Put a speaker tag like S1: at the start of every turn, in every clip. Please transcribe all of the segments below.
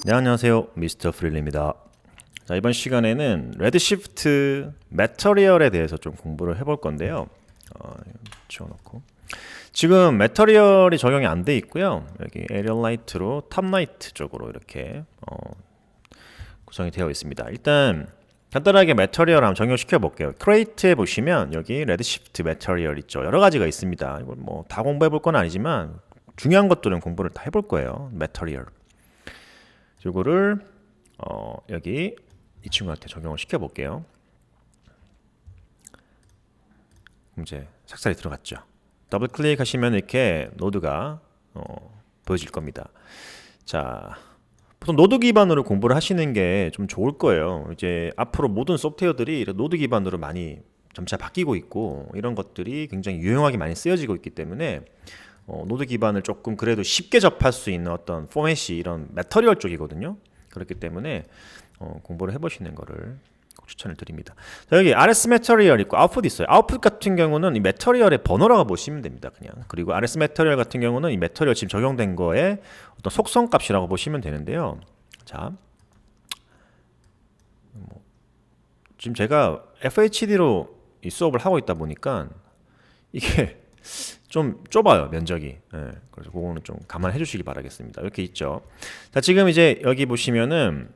S1: 네, 안녕하세요. 미스터 프릴리입니다. 자, 이번 시간에는 레드시프트 매터리얼에 대해서 좀 공부를 해볼 건데요. 지워놓고 지금 매터리얼이 적용이 안 돼 있고요. 여기 에리얼 라이트로 탑라이트 쪽으로 이렇게 구성이 되어 있습니다. 일단 간단하게 매터리얼 한번 적용시켜 볼게요. 크레이트에 보시면 여기 레드시프트 매터리얼 있죠. 여러 가지가 있습니다. 이걸 뭐 다 공부해 볼 건 아니지만 중요한 것들은 공부를 다 해볼 거예요. 매터리얼. 요거를 여기 이 친구한테 적용을 시켜 볼게요. 그럼 이제 색깔이 들어갔죠. 더블 클릭하시면 이렇게 노드가 보여질 겁니다. 자, 보통 노드 기반으로 공부를 하시는 게 좀 좋을 거예요. 이제 앞으로 모든 소프트웨어들이 노드 기반으로 많이 점차 바뀌고 있고 이런 것들이 굉장히 유용하게 많이 쓰여지고 있기 때문에 노드 기반을 조금 그래도 쉽게 접할 수 있는 어떤 포맷이 이런 매터리얼 쪽이거든요. 그렇기 때문에 공부를 해보시는 거를 꼭 추천을 드립니다. 자, 여기 RS 매터리얼 있고 아웃풋 있어요. 아웃풋 같은 경우는 이 매터리얼의 번호라고 보시면 됩니다. 그냥. 그리고 RS 매터리얼 같은 경우는 이 매터리얼 지금 적용된 거에 어떤 속성 값이라고 보시면 되는데요. 자, 지금 제가 FHD로 이 수업을 하고 있다 보니까 이게 좀 좁아요, 면적이. 예, 그래서 그거는 좀 감안해 주시기 바라겠습니다. 이렇게 있죠. 자, 지금 이제 여기 보시면은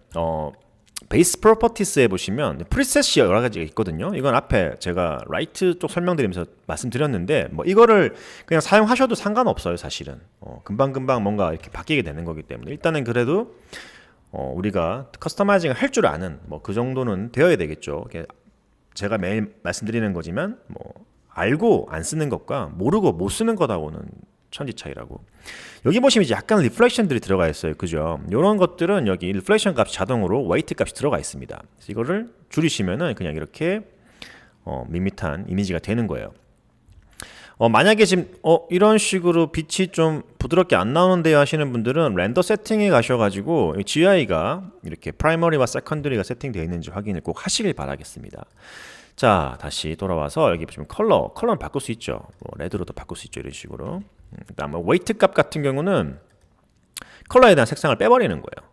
S1: 베이스 프로퍼티스에 보시면 프리셋이 여러 가지가 있거든요. 이건 앞에 제가 라이트 쪽 설명드리면서 말씀드렸는데 뭐 이거를 그냥 사용하셔도 상관없어요, 사실은. 금방금방 뭔가 이렇게 바뀌게 되는 거기 때문에 일단은 그래도 우리가 커스터마이징을 할 줄 아는 뭐 그 정도는 되어야 되겠죠. 제가 매일 말씀드리는 거지만 뭐 알고 안 쓰는 것과 모르고 못 쓰는 것하고는 천지 차이라고. 여기 보시면 이제 약간 리플렉션들이 들어가 있어요. 그죠? 이런 것들은 여기 리플렉션 값이 자동으로 웨이트 값이 들어가 있습니다. 그래서 이거를 줄이시면은 그냥 이렇게 밋밋한 이미지가 되는 거예요. 만약에 지금 이런 식으로 빛이 좀 부드럽게 안 나오는데요 하시는 분들은 렌더 세팅에 가셔가지고 GI가 이렇게 프라이머리와 세컨더리가 세팅되어 있는지 확인을 꼭 하시길 바라겠습니다. 자, 다시 돌아와서 여기 보시면 컬러는 바꿀 수 있죠. 레드로도 바꿀 수 있죠. 이런 식으로. 그다음에 웨이트 값 같은 경우는 컬러에 대한 색상을 빼버리는 거예요.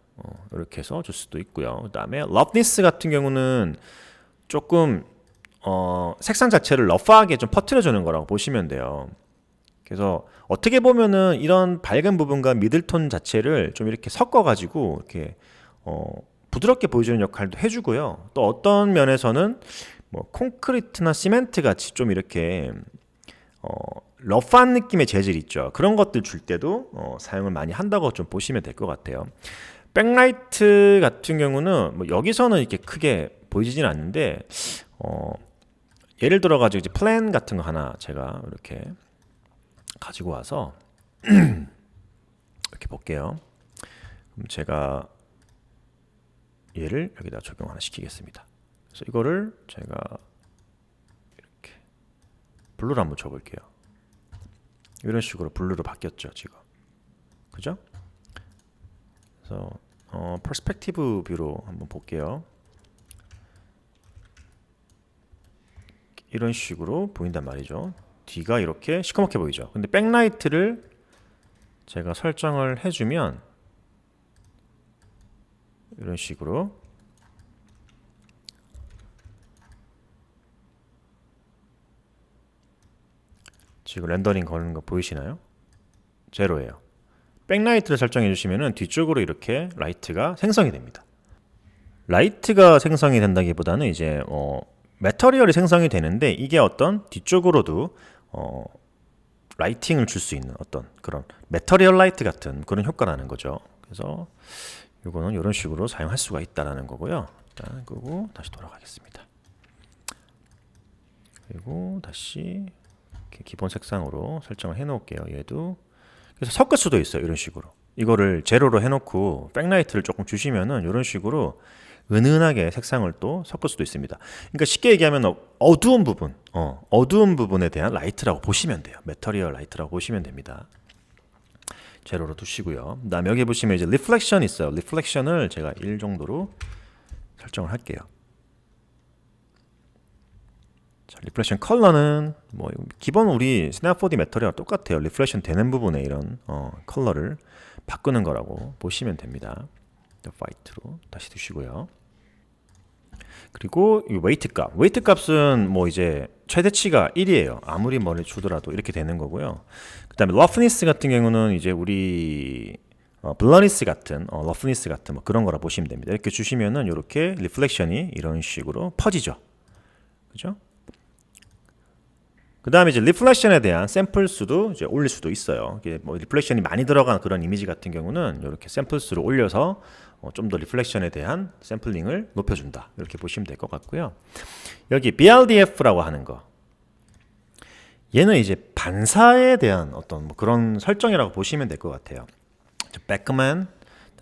S1: 이렇게 해서 줄 수도 있고요. 그다음에 러프니스 같은 경우는 조금 색상 자체를 러프하게 좀 퍼뜨려주는 거라고 보시면 돼요. 그래서 어떻게 보면은 이런 밝은 부분과 미들톤 자체를 좀 이렇게 섞어가지고 이렇게 부드럽게 보여주는 역할도 해주고요. 또 어떤 면에서는 뭐 콘크리트나 시멘트 같이 좀 이렇게 러프한 느낌의 재질 있죠. 그런 것들 줄 때도 사용을 많이 한다고 좀 보시면 될 것 같아요. 백라이트 같은 경우는 뭐 여기서는 이렇게 크게 보이지는 않는데 예를 들어 가지고 이제 플랜 같은 거 하나 제가 이렇게 가지고 와서 이렇게 볼게요. 그럼 제가 얘를 여기다 적용 하나 시키겠습니다. 그래서 이거를 제가 이렇게 블루로 한번 줘볼게요. 이런 식으로 블루로 바뀌었죠, 지금. 그죠? 그래서 퍼스펙티브 뷰로 한번 볼게요. 이런 식으로 보인단 말이죠. 뒤가 이렇게 시커멓게 보이죠. 근데 백라이트를 제가 설정을 해주면 이런 식으로 지금 렌더링 거는 거 보이시나요? 제로예요. 백라이트를 설정해 주시면은 뒤쪽으로 이렇게 라이트가 생성이 됩니다. 라이트가 생성이 된다기보다는 이제 매터리얼이 생성이 되는데 이게 어떤 뒤쪽으로도 라이팅을 줄 수 있는 어떤 그런 매터리얼 라이트 같은 그런 효과라는 거죠. 그래서 이거는 이런 식으로 사용할 수가 있다라는 거고요. 일단 끄고 다시 돌아가겠습니다. 그리고 다시 이렇게 기본 색상으로 설정을 해 놓을게요. 얘도 그래서 섞을 수도 있어요. 이런 식으로 이거를 제로로 해놓고 백라이트를 조금 주시면은 이런 식으로 은은하게 색상을 또 섞을 수도 있습니다. 그러니까 쉽게 얘기하면 어두운 부분, 어두운 부분에 대한 라이트라고 보시면 돼요. 매터리얼 라이트라고 보시면 됩니다. 제로로 두시고요. 그다음에 여기 보시면 이제 리플렉션 있어요. 리플렉션을 제가 1 정도로 설정을 할게요. 리플렉션 컬러는 뭐 기본 우리 스냅 4D 메터리와 똑같아요. 리플렉션 되는 부분에 이런 컬러를 바꾸는 거라고 보시면 됩니다. 화이트로 다시 두시고요. 그리고 이 웨이트 값. 웨이트 값은 뭐 이제 최대치가 1이에요. 아무리 머리 주더라도 이렇게 되는 거고요. 그 다음에 러프니스 같은 경우는 이제 우리 블러니스 같은 러프니스 같은 뭐 그런 거라 보시면 됩니다. 이렇게 주시면은 이렇게 리플렉션이 이런 식으로 퍼지죠. 그죠? 그 다음에 이제 리플렉션에 대한 샘플 수도 이제 올릴 수도 있어요. 이게 뭐 리플렉션이 많이 들어간 그런 이미지 같은 경우는 이렇게 샘플 수를 올려서 좀 더 리플렉션에 대한 샘플링을 높여준다. 이렇게 보시면 될 것 같고요. 여기 BRDF라고 하는 거. 얘는 이제 반사에 대한 어떤 뭐 그런 설정이라고 보시면 될 것 같아요. 베크맨,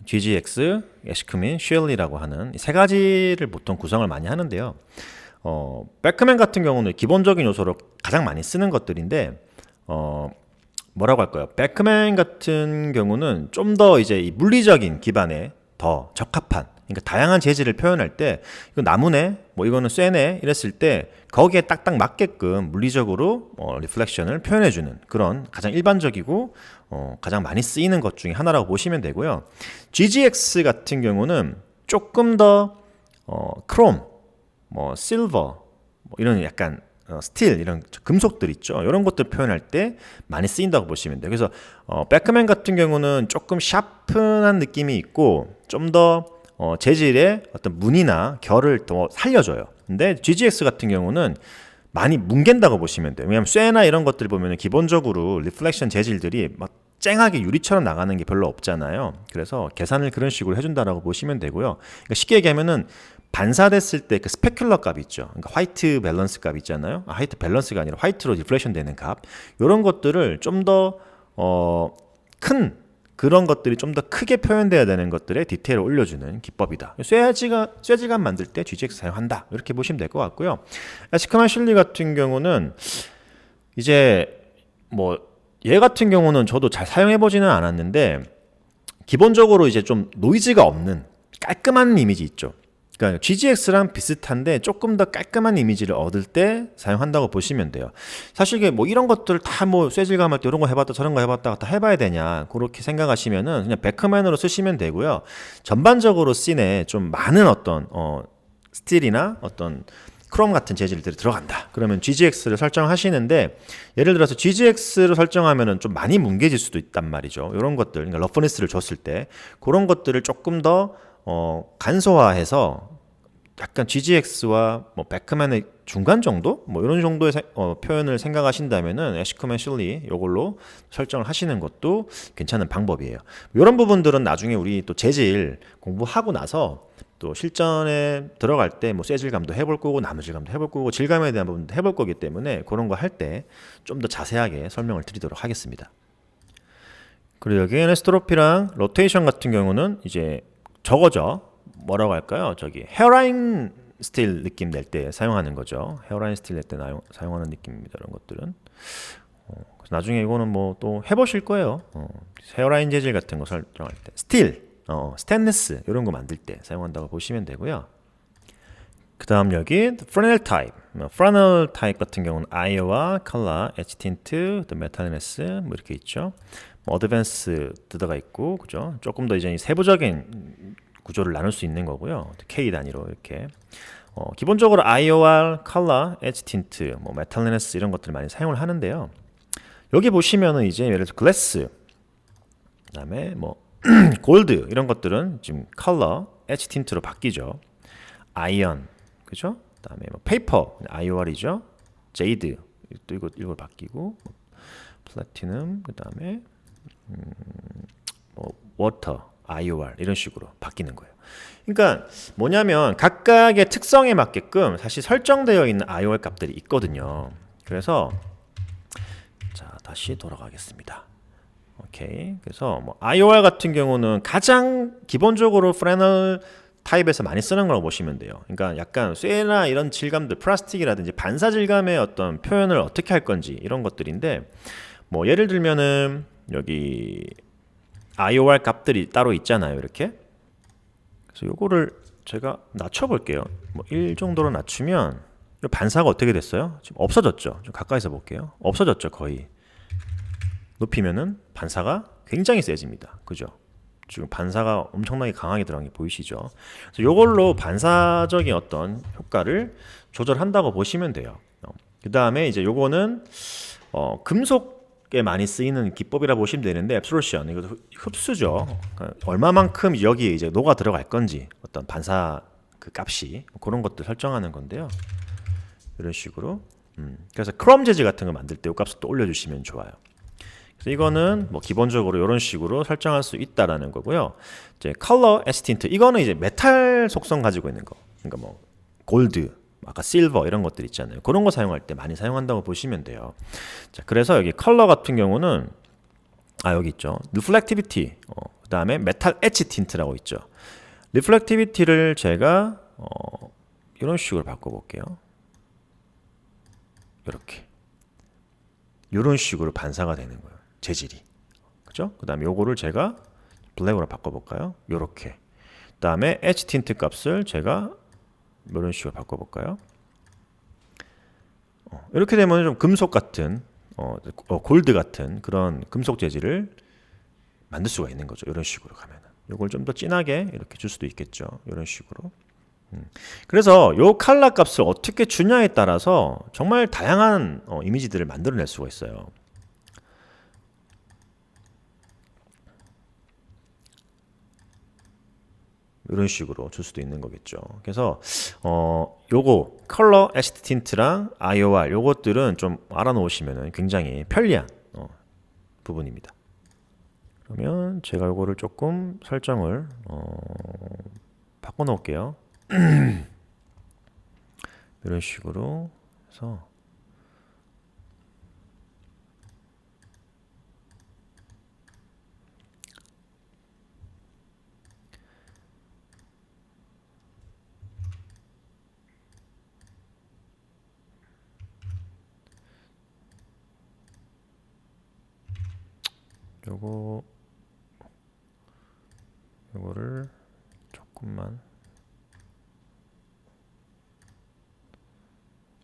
S1: GGX, 에시크민, 쉘리라고 하는 이 세 가지를 보통 구성을 많이 하는데요. 베크맨 같은 경우는 기본적인 요소로 가장 많이 쓰는 것들인데 뭐라고 할까요? 베크맨 같은 경우는 좀 더 이제 이 물리적인 기반에 더 적합한, 그러니까 다양한 재질을 표현할 때 이거 나무네, 뭐 이거는 쇠네 이랬을 때 거기에 딱딱 맞게끔 물리적으로 리플렉션을 표현해주는 그런 가장 일반적이고 가장 많이 쓰이는 것 중에 하나라고 보시면 되고요. GGX 같은 경우는 조금 더 크롬, 뭐 실버, 뭐 이런 약간 스틸 이런 금속들 있죠. 이런 것들 표현할 때 많이 쓰인다고 보시면 돼요. 그래서 베크맨 같은 경우는 조금 샤픈한 느낌이 있고 좀 더 재질의 어떤 무늬나 결을 더 살려줘요. 근데 GGX 같은 경우는 많이 뭉갠다고 보시면 돼요. 왜냐하면 쇠나 이런 것들 보면 기본적으로 리플렉션 재질들이 막 쨍하게 유리처럼 나가는 게 별로 없잖아요. 그래서 계산을 그런 식으로 해준다라고 보시면 되고요. 그러니까 쉽게 얘기하면은 반사됐을 때 그 스페큘러 값 있죠. 그러니까 화이트 밸런스 값 있잖아요. 화이트 밸런스가 아니라 화이트로 리플렉션 되는 값. 이런 것들을 좀 더 큰 그런 것들이 좀 더 크게 표현돼야 되는 것들의 디테일을 올려주는 기법이다. 쇠질감 만들 때 GGX 사용한다. 이렇게 보시면 될 것 같고요. 에시크만 슐리 같은 경우는 이제 뭐 얘 같은 경우는 저도 잘 사용해보지는 않았는데 기본적으로 이제 좀 노이즈가 없는 깔끔한 이미지 있죠. 그러니까 GGX랑 비슷한데 조금 더 깔끔한 이미지를 얻을 때 사용한다고 보시면 돼요. 사실 이게 뭐 이런 것들 다 뭐 쇠질감 할 때 이런 거 해봤다 저런 거 해봤다 다 해봐야 되냐 그렇게 생각하시면은 그냥 베크맨으로 쓰시면 되고요. 전반적으로 씬에 좀 많은 어떤 스틸이나 어떤 크롬 같은 재질들이 들어간다. 그러면 GGX를 설정하시는데 예를 들어서 GGX를 설정하면은 좀 많이 뭉개질 수도 있단 말이죠. 이런 것들, 그러니까 러프니스를 줬을 때 그런 것들을 조금 더 간소화해서 약간 GGX와 뭐 베크맨의 중간 정도? 뭐 이런 정도의 표현을 생각하신다면은 에시크맨 슐리 이걸로 설정을 하시는 것도 괜찮은 방법이에요. 이런 부분들은 나중에 우리 또 재질 공부하고 나서 또 실전에 들어갈 때 뭐 쇠질감도 해볼 거고 나무질감도 해볼 거고 질감에 대한 부분도 해볼 거기 때문에 그런 거 할 때 좀 더 자세하게 설명을 드리도록 하겠습니다. 그리고 여기 에네스트로피랑 로테이션 같은 경우는 이제 저거죠. 뭐라고 할까요? 저기 헤어라인 스틸 느낌 낼 때 사용하는 거죠. 헤어라인 스틸 낼 때 사용하는 느낌입니다. 이런 것들은. 그래서 나중에 이거는 뭐 또 해보실 거예요. 헤어라인 재질 같은 거 설정할 때. 스틸, 스테인리스 이런 거 만들 때 사용한다고 보시면 되고요. 그 다음 여기 프레넬 타입. 프레넬 타입 같은 경우는 아이오와 컬러, 엣지 틴트, 메탈리네스 뭐 이렇게 있죠. 뭐 어드밴스 들어가 있고, 그죠? 조금 더 이제 세부적인 구조를 나눌 수 있는 거고요. K 단위로 이렇게. 기본적으로 IOR, 컬러, 엣지 틴트, 뭐 메탈리네스 이런 것들 많이 사용을 하는데요. 여기 보시면은 이제 예를 들어 글래스, 그다음에 뭐 골드 이런 것들은 지금 컬러, 엣지 틴트로 바뀌죠. 아이언, 그죠? 그다음에 뭐 페이퍼, IOR이죠. 제이드, 또 이걸 바뀌고 플래티넘, 그다음에 뭐 워터, IOR 이런 식으로 바뀌는 거예요. 그러니까 뭐냐면 각각의 특성에 맞게끔 사실 설정되어 있는 IOR 값들이 있거든요. 그래서 자 다시 돌아가겠습니다. 오케이. 그래서 뭐 IOR 같은 경우는 가장 기본적으로 프레넬 타입에서 많이 쓰는 거라고 보시면 돼요. 그러니까 약간 쇠나 이런 질감들, 플라스틱이라든지 반사 질감의 어떤 표현을 어떻게 할 건지 이런 것들인데 뭐 예를 들면은 여기 IOR 값들이 따로 있잖아요. 이렇게. 그래서 요거를 제가 낮춰 볼게요. 뭐 1 정도로 낮추면 이 반사가 어떻게 됐어요? 지금 없어졌죠. 좀 가까이서 볼게요. 없어졌죠, 거의. 높이면은 반사가 굉장히 세집니다. 그죠? 지금 반사가 엄청나게 강하게 들어간 게 보이시죠? 그래서 이걸로 반사적인 어떤 효과를 조절한다고 보시면 돼요. 그 다음에 이제 요거는 금속에 많이 쓰이는 기법이라 보시면 되는데 앱솔루션 이거 흡수죠. 그러니까 얼마만큼 여기에 이제 녹아 들어갈 건지 어떤 반사 그 값이 그런 것들 설정하는 건데요. 이런 식으로. 그래서 크롬 재질 같은 거 만들 때 이 값을 또 올려주시면 좋아요. 그래서 이거는 뭐 기본적으로 이런 식으로 설정할 수 있다라는 거고요. 이제 컬러 에스틴트 이거는 이제 메탈 속성 가지고 있는 거. 그러니까 뭐 골드, 아까 실버 이런 것들 있잖아요. 그런 거 사용할 때 많이 사용한다고 보시면 돼요. 자, 그래서 여기 컬러 같은 경우는 여기 있죠. 리플렉티비티. 그다음에 메탈 엣지 틴트라고 있죠. 리플렉티비티를 제가 이런 식으로 바꿔 볼게요. 이렇게. 이런 식으로 반사가 되는 거예요. 재질이. 그죠? 그다음에 요거를 제가 블랙으로 바꿔 볼까요? 요렇게. 그다음에 엣지 틴트 값을 제가 이런 식으로 바꿔볼까요? 이렇게 되면 좀 금속 같은 골드 같은 그런 금속 재질을 만들 수가 있는 거죠. 이런 식으로 가면은 이걸 좀 더 진하게 이렇게 줄 수도 있겠죠. 이런 식으로. 그래서 요 컬러 값을 어떻게 주냐에 따라서 정말 다양한 이미지들을 만들어낼 수가 있어요. 이런 식으로 줄 수도 있는 거겠죠. 그래서 요거 컬러 에스티 틴트랑 IOR 요것들은 좀 알아놓으시면 굉장히 편리한 부분입니다. 그러면 제가 요거를 조금 설정을 바꿔 놓을게요. 이런 식으로 해서 요거를 조금만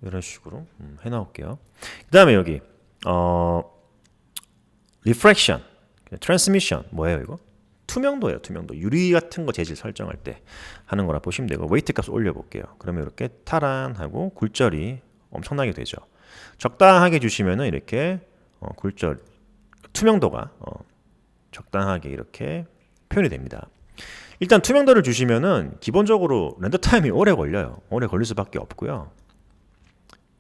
S1: 이런 식으로 해 놓을게요. 그 다음에 여기 리프렉션, 트랜스미션 뭐예요 이거? 투명도예요. 투명도. 유리 같은 거 재질 설정할 때 하는 거라 보시면 되고 웨이트 값을 올려볼게요. 그러면 이렇게 타란하고 굴절이 엄청나게 되죠. 적당하게 주시면은 이렇게 굴절 투명도가 적당하게 이렇게 표현이 됩니다. 일단 투명도를 주시면은 기본적으로 렌더 타임이 오래 걸려요. 오래 걸릴 수밖에 없고요.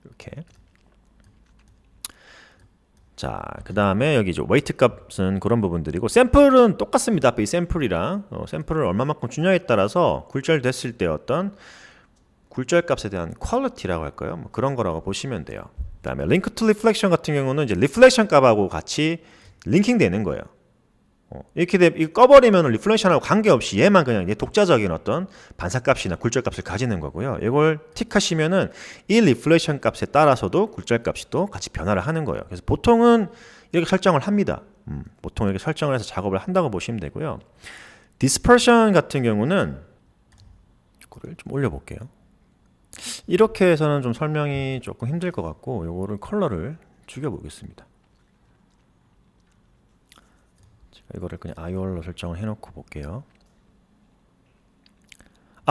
S1: 이렇게. 자, 그 다음에 여기 이제 웨이트 값은 그런 부분들이고 샘플은 똑같습니다. 앞에 이 샘플이랑 샘플을 얼마만큼 주냐에 따라서 굴절됐을 때 어떤 굴절 값에 대한 퀄리티라고 할까요? 뭐 그런 거라고 보시면 돼요. 그 다음에 링크 투 리플렉션 같은 경우는 이제 리플렉션 값하고 같이 링킹 되는 거예요. 이렇게 이거 꺼버리면 리플렉션하고 관계없이 얘만 그냥 얘 독자적인 어떤 반사값이나 굴절값을 가지는 거고요. 이걸 틱하시면은 이 리플렉션 값에 따라서도 굴절값이 또 같이 변화를 하는 거예요. 그래서 보통은 이렇게 설정을 합니다. 보통 이렇게 설정을 해서 작업을 한다고 보시면 되고요. 디스퍼션 같은 경우는 이거를 좀 올려볼게요. 이렇게 해서는 좀 설명이 조금 힘들 것 같고 이거를 컬러를 죽여보겠습니다. 이거를 그냥 IOR로 설정을 해놓고 볼게요.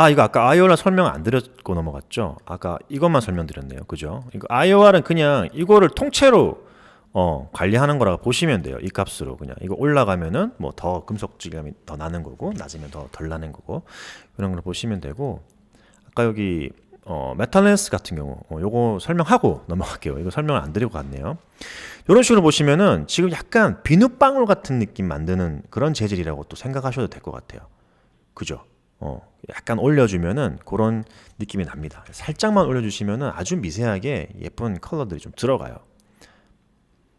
S1: 이거 아까 IOR 설명 안 드렸고 넘어갔죠? 아까 이것만 설명드렸네요. 그죠? 이거 IOR은 그냥 이거를 통째로 관리하는 거라고 보시면 돼요. 이 값으로 그냥 이거 올라가면은 뭐 더 금속 질감이 더 나는 거고 낮으면 더 덜 나는 거고 이런 걸 보시면 되고 아까 여기 메탈렌스 같은 경우 요거 설명하고 넘어갈게요. 이거 설명을 안 드리고 갔네요. 이런 식으로 보시면은 지금 약간 비눗방울 같은 느낌 만드는 그런 재질이라고 또 생각하셔도 될 것 같아요. 그죠? 약간 올려주면은 그런 느낌이 납니다. 살짝만 올려주시면은 아주 미세하게 예쁜 컬러들이 좀 들어가요.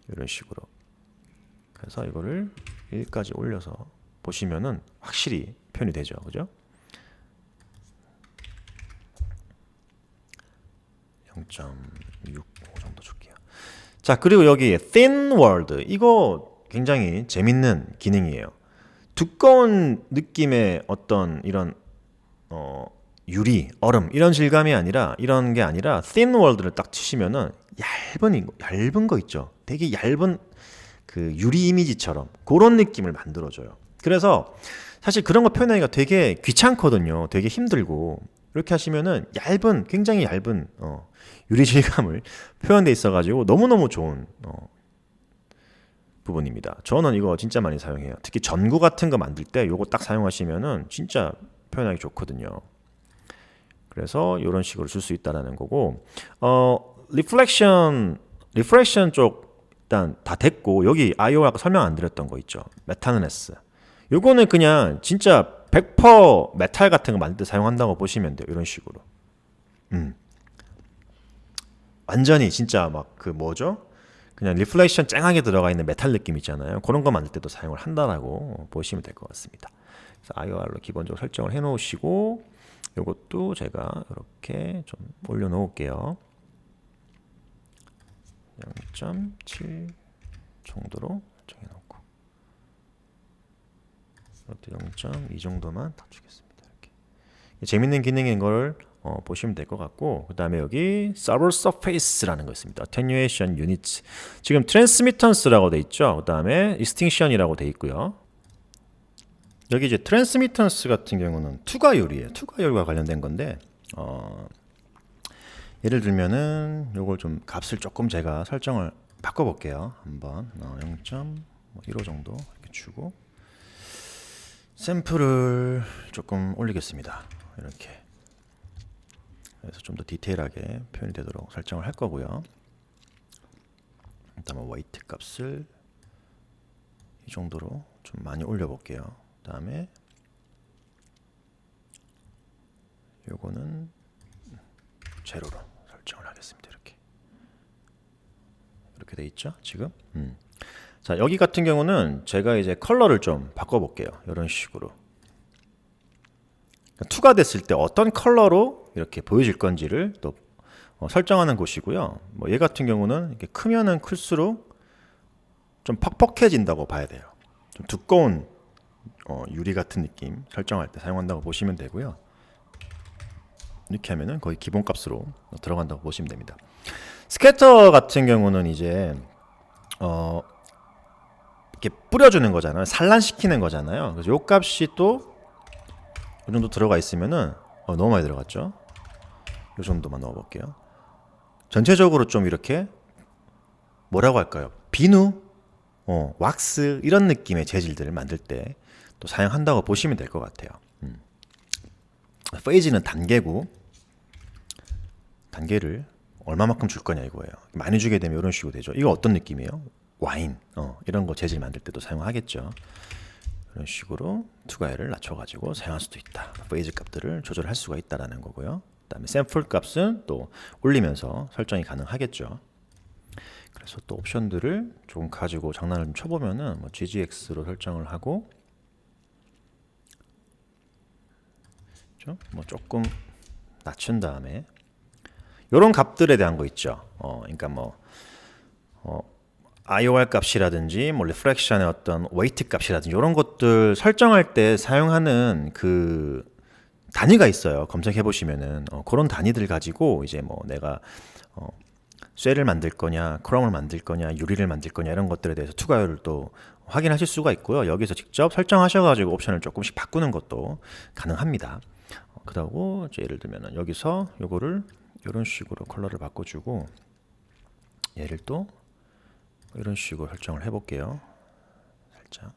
S1: 이런 식으로. 그래서 이거를 1까지 올려서 보시면은 확실히 표현이 되죠. 그죠? 0.65 정도 줄게요. 자, 그리고 여기 Thin World 이거 굉장히 재밌는 기능이에요. 두꺼운 느낌의 어떤 이런 유리, 얼음 이런 질감이 아니라 이런 게 아니라 thin world를 딱 치시면은 얇은 거 있죠. 되게 얇은 그 유리 이미지처럼 그런 느낌을 만들어줘요. 그래서 사실 그런 거 표현하기가 되게 귀찮거든요. 되게 힘들고 이렇게 하시면은 굉장히 얇은 유리 질감을 표현돼 있어가지고 너무너무 좋은 부분입니다. 저는 이거 진짜 많이 사용해요. 특히 전구 같은 거 만들 때 이거 딱 사용하시면은 진짜 표현하기 좋거든요. 그래서 이런 식으로 쓸 수 있다라는 거고, 리플렉션 쪽 일단 다 됐고, 여기 IO 아까 설명 안 드렸던 거 있죠. 메타너네스. 요거는 그냥 진짜 100% 메탈 같은 거 만들 때 사용한다고 보시면 돼요. 이런 식으로. 완전히 진짜 막 그 뭐죠? 그냥 리플렉션 쨍하게 들어가 있는 메탈 느낌 있잖아요. 그런 거 만들 때도 사용을 한다라고 보시면 될 것 같습니다. 그래서 IOR로 기본적으로 설정을 해 놓으시고, 이것도 제가 이렇게 좀 올려 놓을게요. 0.7 정도로 설정해 놓고, 이것도 0.2 정도만 다 주겠습니다. 이렇게 재밌는 기능인 걸 보시면 될 것 같고, 그 다음에 여기 Server Surface라는 거 있습니다. Attenuation Unit. 지금 Transmittance라고 돼 있죠. 그 다음에 Extinction이라고 돼 있고요. 여기 이제 Transmittance 같은 경우는 투과율이에요. 투과율과 관련된 건데, 예를 들면은 요걸 좀 값을 조금 제가 설정을 바꿔볼게요. 한번 0.15 정도 이렇게 주고 샘플을 조금 올리겠습니다. 이렇게. 그래서 좀 더 디테일하게 표현이 되도록 설정을 할 거고요. 일단 웨이트 값을 이 정도로 좀 많이 올려볼게요. 그 다음에 요거는 제로로 설정을 하겠습니다. 이렇게 돼 있죠 지금. 자, 여기 같은 경우는 제가 이제 컬러를 좀 바꿔볼게요. 이런 식으로 투과됐을 때 어떤 컬러로 이렇게 보여질 건지를 또 설정하는 곳이고요. 뭐 얘 같은 경우는 이렇게 크면은 클수록 좀 퍽퍽해진다고 봐야 돼요. 좀 두꺼운 유리 같은 느낌 설정할 때 사용한다고 보시면 되고요. 이렇게 하면은 거의 기본값으로 들어간다고 보시면 됩니다. 스캐터 같은 경우는 이제 이렇게 뿌려주는 거잖아요. 산란시키는 거잖아요. 그래서 요 값이 또 이 정도 들어가 있으면은 너무 많이 들어갔죠. 이 정도만 넣어볼게요. 전체적으로 좀 이렇게 뭐라고 할까요? 비누, 왁스 이런 느낌의 재질들을 만들 때 또 사용한다고 보시면 될 것 같아요. 페이지는 단계고 단계를 얼마만큼 줄 거냐 이거예요. 많이 주게 되면 이런 식으로 되죠. 이거 어떤 느낌이에요? 와인 이런 거 재질 만들 때도 사용하겠죠. 이런 식으로 투과율을 낮춰가지고 사용할 수도 있다. 페이지 값들을 조절할 수가 있다라는 거고요. 그다음에 샘플 값은 또 올리면서 설정이 가능하겠죠. 그래서 또 옵션들을 조금 가지고 장난을 좀 쳐보면은 뭐 GGX로 설정을 하고, 그렇죠? 뭐 조금 낮춘 다음에 이런 값들에 대한 거 있죠. 그러니까 뭐 IOR 값이라든지 뭐 리프렉션의 어떤 웨이트 값이라든지 이런 것들 설정할 때 사용하는 그 단위가 있어요. 검색해 보시면은 그런 단위들 가지고 이제 뭐 내가 쇠를 만들 거냐, 크롬을 만들 거냐, 유리를 만들 거냐 이런 것들에 대해서 투과율을 또 확인하실 수가 있고요. 여기서 직접 설정하셔가지고 옵션을 조금씩 바꾸는 것도 가능합니다. 그러고 이제 예를 들면은 여기서 요거를 이런 식으로 컬러를 바꿔주고 얘를 또 이런 식으로 설정을 해볼게요. 살짝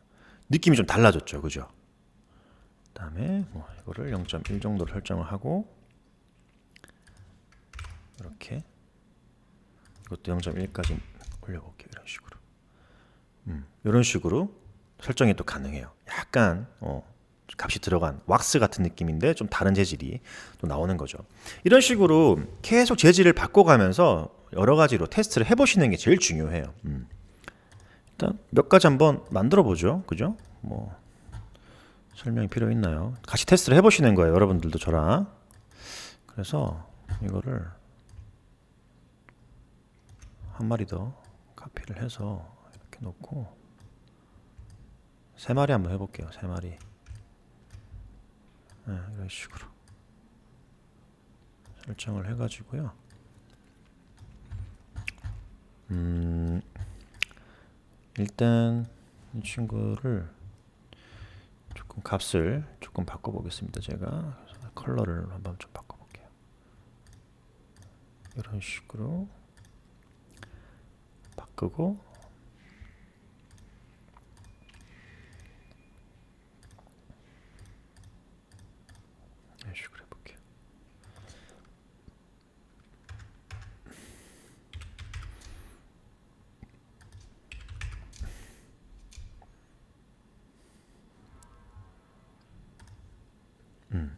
S1: 느낌이 좀 달라졌죠, 그죠? 그다음에 뭐 이거를 0.1 정도로 설정을 하고 이렇게 이것도 0.1까지 올려볼게요. 이런 식으로. 이런 식으로 설정이 또 가능해요. 약간 값이 들어간 왁스 같은 느낌인데 좀 다른 재질이 또 나오는 거죠. 이런 식으로 계속 재질을 바꿔가면서 여러 가지로 테스트를 해보시는 게 제일 중요해요. 일단 몇 가지 한번 만들어 보죠. 그죠? 뭐 설명이 필요 있나요? 같이 테스트를 해보시는 거예요. 여러분들도 저랑. 그래서 이거를 한 마리 더 카피를 해서 이렇게 놓고 3마리 한번 해볼게요. 3마리. 네, 이런 식으로. 설정을 해가지고요. 일단 이 친구를 조금 값을 조금 바꿔보겠습니다. 제가 컬러를 한번 좀 바꿔볼게요. 이런 식으로 바꾸고 이런 식으로 해볼게요.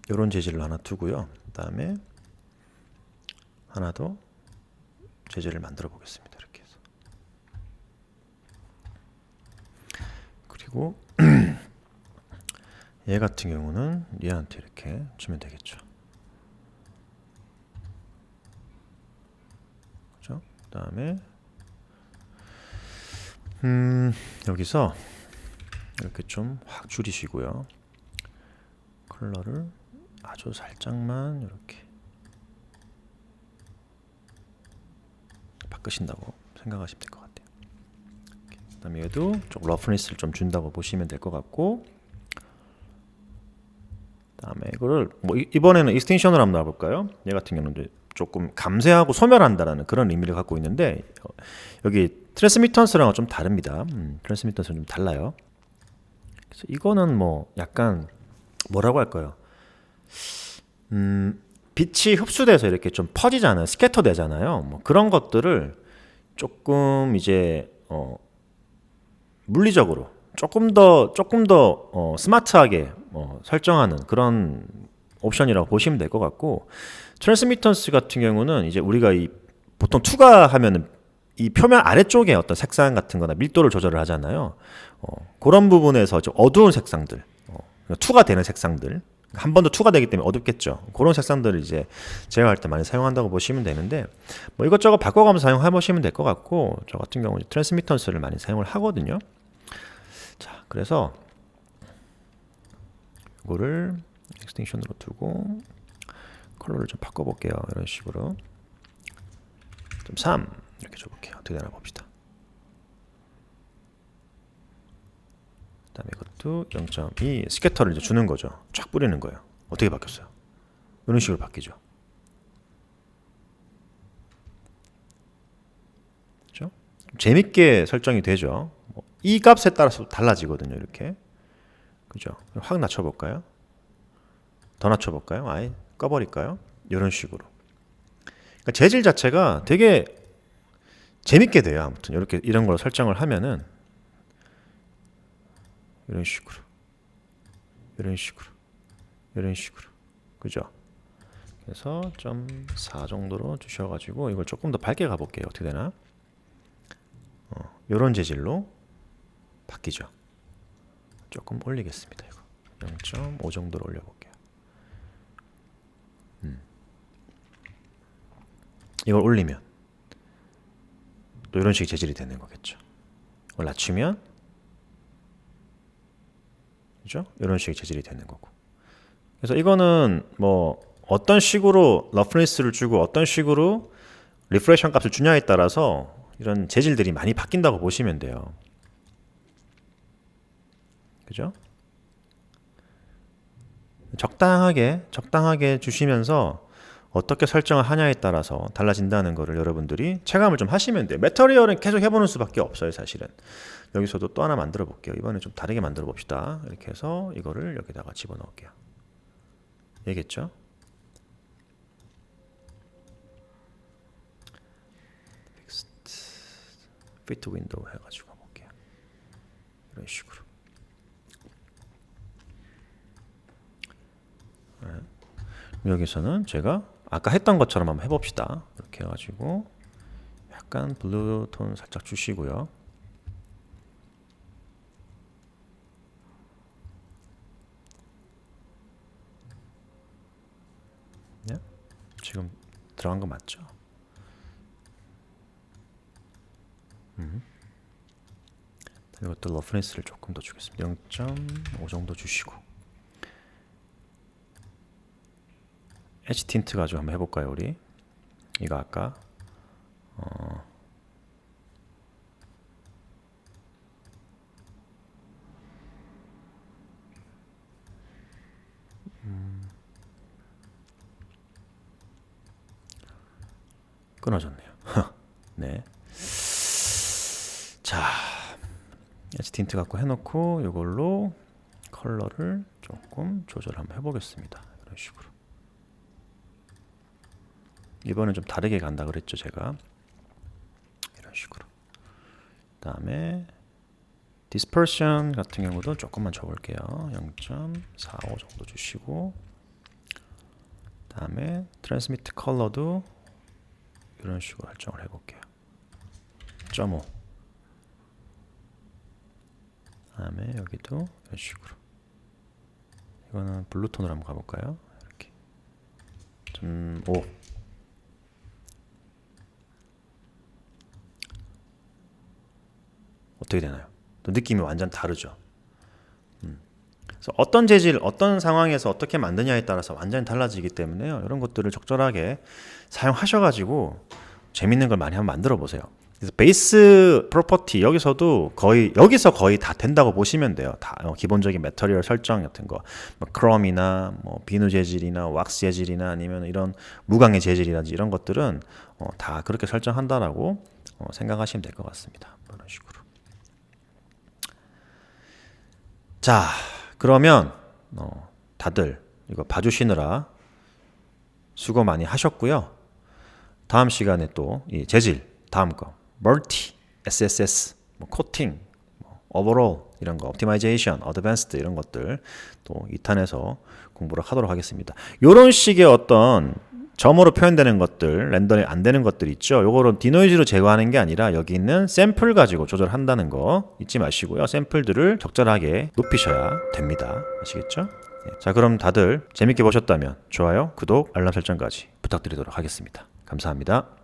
S1: 이런 재질을 하나 두고요. 그 다음에 하나 더 재질을 만들어 보겠습니다. 이렇게 해서. 그리고 얘 같은 경우는 얘한테 이렇게 주면 되겠죠. 그죠? 그 다음에 여기서 이렇게 좀 확 줄이시고요. 컬러를 아주 살짝만 이렇게 바꾸신다고 생각하시면 될 것 같아요. 그 다음에 얘도 좀 러프니스를 좀 준다고 보시면 될 것 같고, 그 다음에 이거를 뭐 이번에는 익스텐션을 한번 놔볼까요? 얘 같은 경우는 조금 감쇄하고 소멸한다라는 그런 의미를 갖고 있는데, 여기 트랜스미턴스랑은 좀 다릅니다. 트랜스미턴스는 좀 달라요. 그래서 이거는 뭐 약간 뭐라고 할까요? 빛이 흡수돼서 이렇게 좀 퍼지잖아요. 스캐터 되잖아요. 뭐 그런 것들을 조금 이제 물리적으로 조금 더 스마트하게 설정하는 그런 옵션이라고 보시면 될 것 같고, 트랜스미턴스 같은 경우는 이제 우리가 이 보통 투과하면은 이 표면 아래쪽에 어떤 색상 같은 거나 밀도를 조절을 하잖아요. 그런 부분에서 좀 어두운 색상들, 투과되는 색상들, 한 번 더 투과되기 때문에 어둡겠죠. 그런 색상들을 이제 제어할 때 많이 사용한다고 보시면 되는데, 뭐 이것저것 바꿔가면서 사용해 보시면 될 것 같고, 저 같은 경우는 트랜스미턴스를 많이 사용을 하거든요. 자, 그래서 이거를 익스텐션으로 두고 컬러를 좀 바꿔볼게요. 이런 식으로 좀 3 이렇게 줘볼게요. 어떻게 되나 봅시다. 그 다음에 이것도 0.2 스캐터를 이제 주는 거죠. 쫙 뿌리는 거예요. 어떻게 바뀌었어요? 이런 식으로 바뀌죠. 그렇죠? 재밌게 설정이 되죠. 이 값에 따라서 달라지거든요. 이렇게. 그죠? 확 낮춰볼까요? 더 낮춰볼까요? 아예 꺼버릴까요? 이런 식으로. 그러니까 재질 자체가 되게 재밌게 돼요. 아무튼 이렇게 이런 걸 설정을 하면은 이런 식으로, 이런 식으로, 이런 식으로, 그죠? 그래서 0.4 정도로 주셔가지고 이걸 조금 더 밝게 가볼게요. 어떻게 되나? 이런 재질로 바뀌죠. 조금 올리겠습니다. 이거 0.5 정도로 올려볼게요. 이걸 올리면 또 이런 식의 재질이 되는 거겠죠. 이걸 낮추면 그죠? 이런 식의 재질이 되는 거고. 그래서 이거는 뭐 어떤 식으로 러프니스를 주고 어떤 식으로 리프레션 값을 주냐에 따라서 이런 재질들이 많이 바뀐다고 보시면 돼요. 그죠? 적당하게 주시면서 어떻게 설정을 하냐에 따라서 달라진다는 거를 여러분들이 체감을 좀 하시면 돼요. 매터리얼은 계속 해보는 수밖에 없어요, 사실은. 여기서도 또 하나 만들어 볼게요. 이번에 좀 다르게 만들어 봅시다. 이렇게 해서 이거를 여기다가 집어넣을게요. 얘겠죠? 피트 윈도우 해가지고 볼게요. 이런 식으로. 네. 여기서는 제가 아까 했던 것처럼 한번 해봅시다. 이렇게 해가지고 약간 블루 톤 살짝 주시고요. 네? 지금 들어간 거 맞죠? 이것도 러프니스를 조금 더 주겠습니다. 0.5 정도 주시고 엣지 틴트 가지고 한번 해볼까요, 우리? 이거 아까 끊어졌네요. 네. 자, 엣지 틴트 갖고 해놓고 이걸로 컬러를 조금 조절 한번 해보겠습니다. 이런 식으로. 이번엔 좀 다르게 간다 그랬죠, 제가. 이런 식으로. 그다음에 dispersion 같은 경우도 조금만 줘볼게요. 0.45 정도 주시고, 그다음에 transmit 컬러도 이런 식으로 설정을 해볼게요. 0.5. 그다음에 여기도 이런 식으로. 이거는 블루톤으로 한번 가볼까요? 이렇게 0.5. 어떻게 되나요? 또 느낌이 완전 다르죠. 그래서 어떤 재질, 어떤 상황에서 어떻게 만드냐에 따라서 완전히 달라지기 때문에요. 이런 것들을 적절하게 사용하셔가지고 재밌는 걸 많이 한번 만들어 보세요. 그래서 베이스 프로퍼티 여기서 거의 다 된다고 보시면 돼요. 다 기본적인 매터리얼 설정 같은 거, 뭐 크롬이나 뭐 비누 재질이나 왁스 재질이나 아니면 이런 무광의 재질이라든지 이런 것들은 다 그렇게 설정한다라고 생각하시면 될 것 같습니다. 이런 식으로. 자, 그러면 다들 이거 봐주시느라 수고 많이 하셨고요. 다음 시간에 또 이 재질, 다음 거 멀티, SSS, 뭐 코팅, 뭐 오버롤 이런 거, 옵티마이제이션, 어드밴스드 이런 것들 또 2탄에서 공부를 하도록 하겠습니다. 이런 식의 어떤 점으로 표현되는 것들, 렌더링 안 되는 것들 있죠. 요거를 디노이즈로 제거하는 게 아니라 여기 있는 샘플 가지고 조절한다는 거 잊지 마시고요. 샘플들을 적절하게 높이셔야 됩니다. 아시겠죠? 네. 자, 그럼 다들 재밌게 보셨다면 좋아요, 구독, 알람 설정까지 부탁드리도록 하겠습니다. 감사합니다.